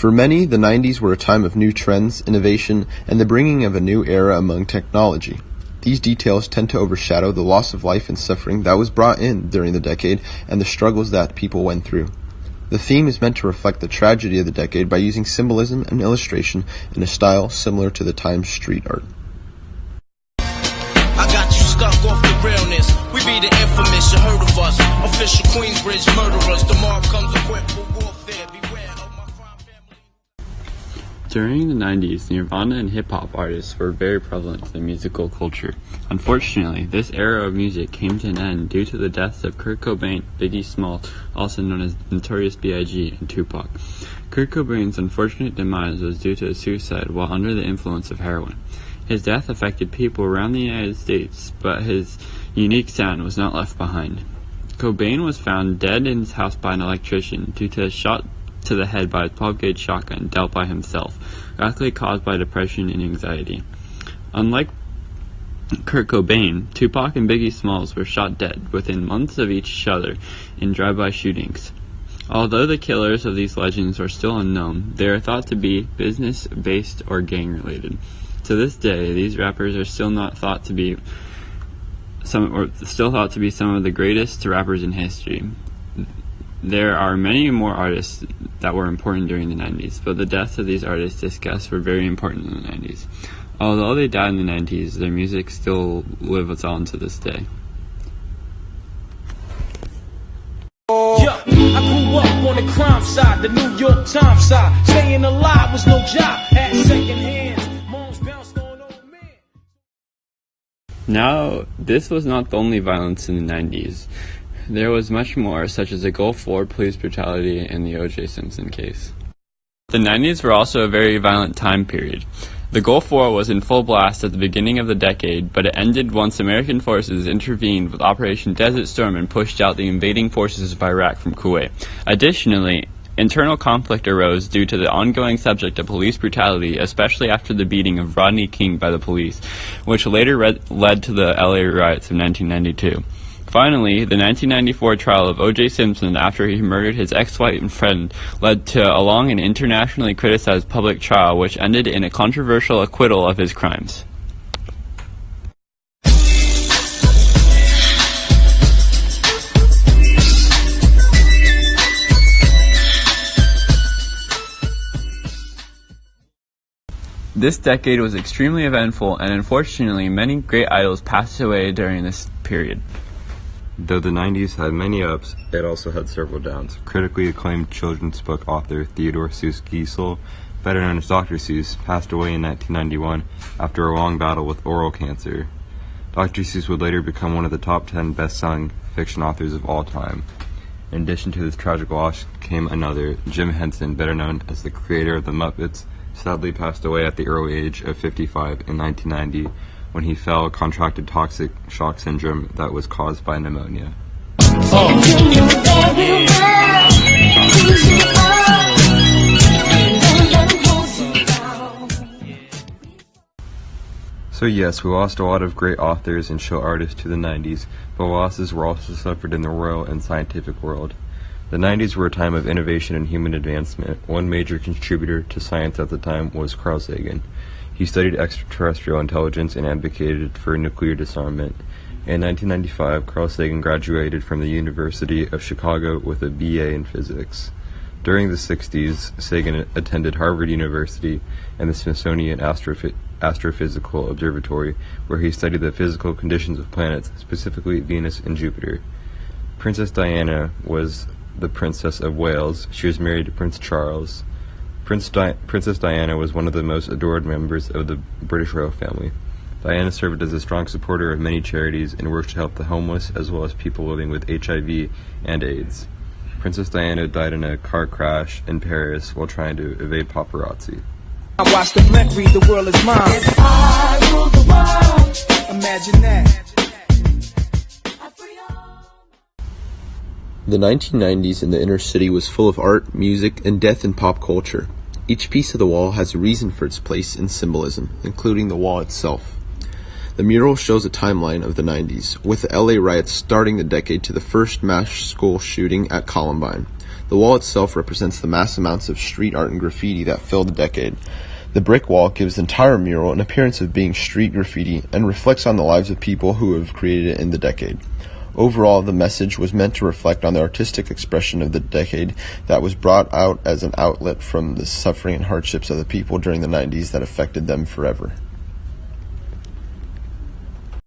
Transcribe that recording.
For many, the 90s were a time of new trends, innovation, and the bringing of a new era among technology. These details tend to overshadow the loss of life and suffering that was brought in during the decade and the struggles that people went through. The theme is meant to reflect the tragedy of the decade by using symbolism and illustration in a style similar to the time's street art. I got you stuck off the realness. We be the infamous, you heard of us. Official Queensbridge murderers. The mob comes equipped for warfare. Beware of my crime family. During the 90s, Nirvana and hip-hop artists were very prevalent in the musical culture. Unfortunately, this era of music came to an end due to the deaths of Kurt Cobain, Biggie Smalls, also known as Notorious B.I.G., and Tupac. Kurt Cobain's unfortunate demise was due to a suicide while under the influence of heroin. His death affected people around the United States, but his unique sound was not left behind. Cobain was found dead in his house by an electrician due to a shot to the head by a 12-gauge shotgun dealt by himself, likely caused by depression and anxiety. Unlike Kurt Cobain, Tupac and Biggie Smalls were shot dead within months of each other in drive-by shootings. Although the killers of these legends are still unknown, they are thought to be business-based or gang-related. To this day, these rappers are still thought to be some of the greatest rappers in history. There are many more artists that were important during the 90s, but the deaths of these artists discussed were very important in the 90s. Although they died in the 90s, their music still lives on to this day. I grew up on the crime side, the New York Times side. Staying alive was no job, had second hands. Moms bounced on old men. Now, this was not the only violence in the 90s. There was much more, such as the Gulf War, police brutality, and the O.J. Simpson case. The 90s were also a very violent time period. The Gulf War was in full blast at the beginning of the decade, but it ended once American forces intervened with Operation Desert Storm and pushed out the invading forces of Iraq from Kuwait. Additionally, internal conflict arose due to the ongoing subject of police brutality, especially after the beating of Rodney King by the police, which later led to the LA riots of 1992. Finally, the 1994 trial of O.J. Simpson after he murdered his ex-wife and friend led to a long and internationally criticized public trial which ended in a controversial acquittal of his crimes. This decade was extremely eventful, and unfortunately many great idols passed away during this period. Though the 90s had many ups, it also had several downs. Critically acclaimed children's book author Theodore Seuss Geisel, better known as Dr. Seuss, passed away in 1991 after a long battle with oral cancer. Dr. Seuss would later become one of the top 10 best-selling fiction authors of all time. In addition to this tragic loss came another. Jim Henson, better known as the creator of the Muppets, sadly passed away at the early age of 55 in 1990 when he contracted toxic shock syndrome that was caused by pneumonia. So yes, we lost a lot of great authors and show artists to the 90s, but losses were also suffered in the royal and scientific world. The 90s were a time of innovation and human advancement. One major contributor to science at the time was Carl Sagan. He studied extraterrestrial intelligence and advocated for nuclear disarmament. In 1995, Carl Sagan graduated from the University of Chicago with a BA in physics. During the 60s, Sagan attended Harvard University and the Smithsonian Astrophysical Observatory, where he studied the physical conditions of planets, specifically Venus and Jupiter. Princess Diana was the Princess of Wales. She was married to Prince Charles. Princess Diana was one of the most adored members of the British royal family. Diana served as a strong supporter of many charities and worked to help the homeless as well as people living with HIV and AIDS. Princess Diana died in a car crash in Paris while trying to evade paparazzi. I watch the Flint read, the world is mine. If I rule the world, imagine that. The 1990s in the inner city was full of art, music, and death and pop culture. Each piece of the wall has a reason for its place in symbolism, including the wall itself. The mural shows a timeline of the 90s, with the LA riots starting the decade to the first mass school shooting at Columbine. The wall itself represents the mass amounts of street art and graffiti that filled the decade. The brick wall gives the entire mural an appearance of being street graffiti and reflects on the lives of people who have created it in the decade. Overall, the message was meant to reflect on the artistic expression of the decade that was brought out as an outlet from the suffering and hardships of the people during the 90s that affected them forever.